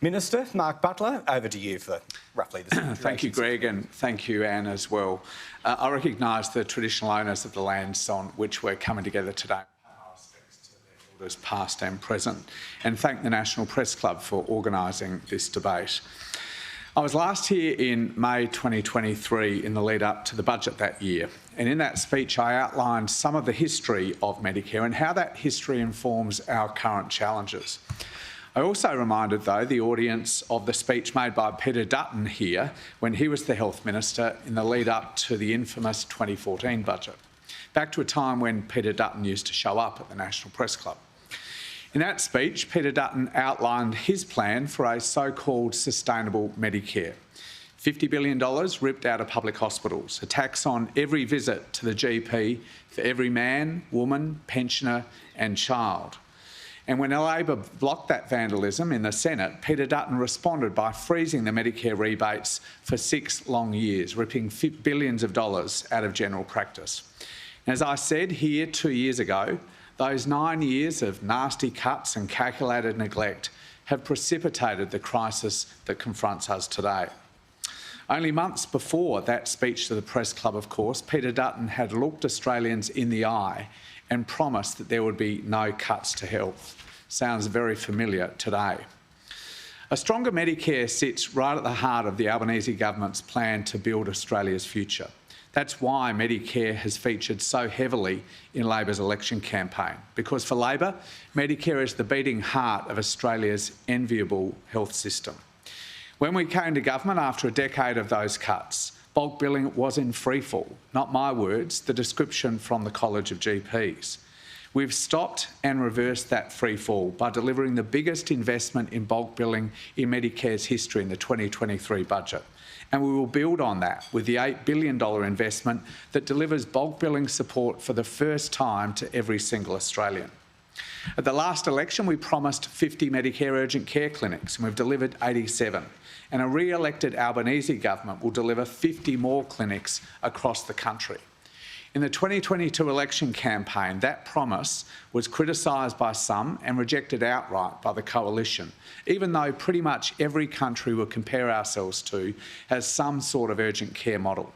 Minister Mark Butler, over to you for roughly the same. Thank you, Greg, and thank you, Anne, as well. I recognise the traditional owners of the lands on which we're coming together today. Our respects to their elders past and present, and thank the National Press Club for organising this debate. I was last here in May 2023 in the lead up to the budget that year, and in that speech I outlined some of the history of Medicare and how that history informs our current challenges. I also reminded, though, the audience of the speech made by Peter Dutton here when he was the Health Minister in the lead up to the infamous 2014 budget, back to a time when Peter Dutton used to show up at the National Press Club. In that speech, Peter Dutton outlined his plan for a so-called sustainable Medicare. $50 billion ripped out of public hospitals, a tax on every visit to the GP for every man, woman, pensioner and child. And when Labor blocked that vandalism in the Senate, Peter Dutton responded by freezing the Medicare rebates for 6 long years, ripping billions of dollars out of general practice. As I said here 2 years ago, those 9 years of nasty cuts and calculated neglect have precipitated the crisis that confronts us today. Only months before that speech to the Press Club, of course, Peter Dutton had looked Australians in the eye and promised that there would be no cuts to health. Sounds very familiar today. A stronger Medicare sits right at the heart of the Albanese government's plan to build Australia's future. That's why Medicare has featured so heavily in Labor's election campaign, because for Labor, Medicare is the beating heart of Australia's enviable health system. When we came to government after a decade of those cuts, bulk billing was in freefall. Not my words, the description from the College of GPs. We've stopped and reversed that freefall by delivering the biggest investment in bulk billing in Medicare's history in the 2023 budget. And we will build on that with the $8 billion investment that delivers bulk billing support for the first time to every single Australian. At the last election, we promised 50 Medicare urgent care clinics, and we've delivered 87. And a re-elected Albanese government will deliver 50 more clinics across the country. In the 2022 election campaign, that promise was criticised by some and rejected outright by the coalition, even though pretty much every country we compare ourselves to has some sort of urgent care model.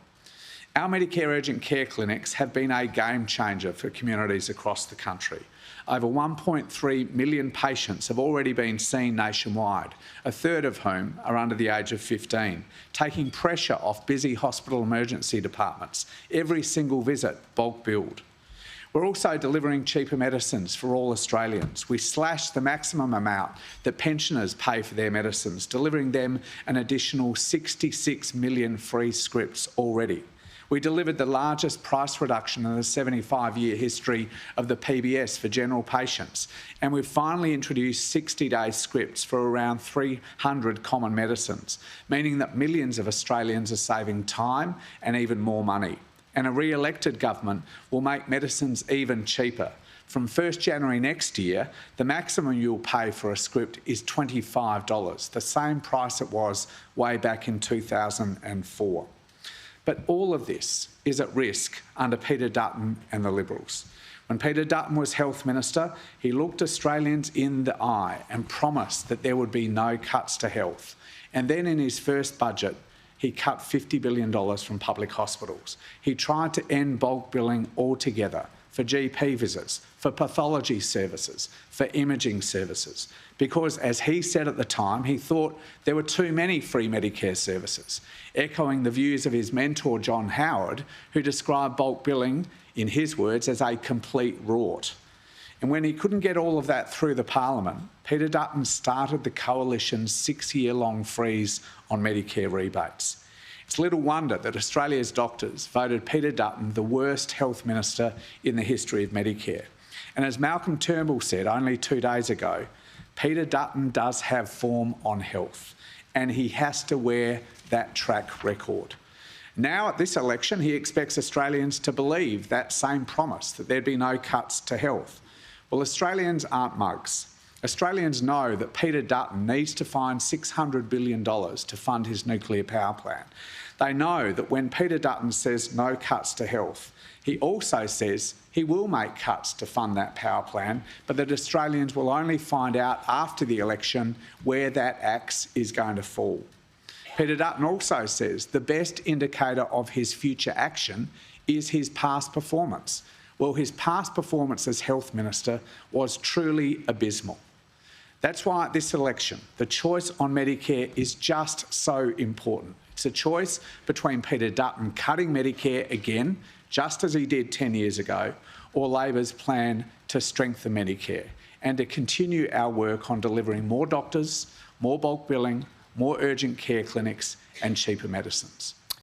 Our Medicare urgent care clinics have been a game changer for communities across the country. Over 1.3 million patients have already been seen nationwide, a third of whom are under the age of 15, taking pressure off busy hospital emergency departments. Every single visit bulk billed. We're also delivering cheaper medicines for all Australians. We slashed the maximum amount that pensioners pay for their medicines, delivering them an additional 66 million free scripts already. We delivered the largest price reduction in the 75-year history of the PBS for general patients, and we've finally introduced 60-day scripts for around 300 common medicines, meaning that millions of Australians are saving time and even more money. And a re-elected government will make medicines even cheaper. From 1st January next year, the maximum you'll pay for a script is $25, the same price it was way back in 2004. But all of this is at risk under Peter Dutton and the Liberals. When Peter Dutton was Health Minister, he looked Australians in the eye and promised that there would be no cuts to health. And then in his first budget, he cut $50 billion from public hospitals. He tried to end bulk billing altogether for GP visits, for pathology services, for imaging services, because, as he said at the time, he thought there were too many free Medicare services, echoing the views of his mentor John Howard, who described bulk billing, in his words, as a complete rort. And when he couldn't get all of that through the Parliament, Peter Dutton started the Coalition's 6-year-long freeze on Medicare rebates. It's little wonder that Australia's doctors voted Peter Dutton the worst health minister in the history of Medicare. And as Malcolm Turnbull said only 2 days ago, Peter Dutton does have form on health, and he has to wear that track record. Now, at this election, he expects Australians to believe that same promise, that there'd be no cuts to health. Well, Australians aren't mugs. Australians know that Peter Dutton needs to find $600 billion to fund his nuclear power plant. They know that when Peter Dutton says no cuts to health, he also says he will make cuts to fund that power plant, but that Australians will only find out after the election where that axe is going to fall. Peter Dutton also says the best indicator of his future action is his past performance. Well, his past performance as Health Minister was truly abysmal. That's why at this election, the choice on Medicare is just so important. It's a choice between Peter Dutton cutting Medicare again, just as he did 10 years ago, or Labor's plan to strengthen Medicare and to continue our work on delivering more doctors, more bulk billing, more urgent care clinics and cheaper medicines.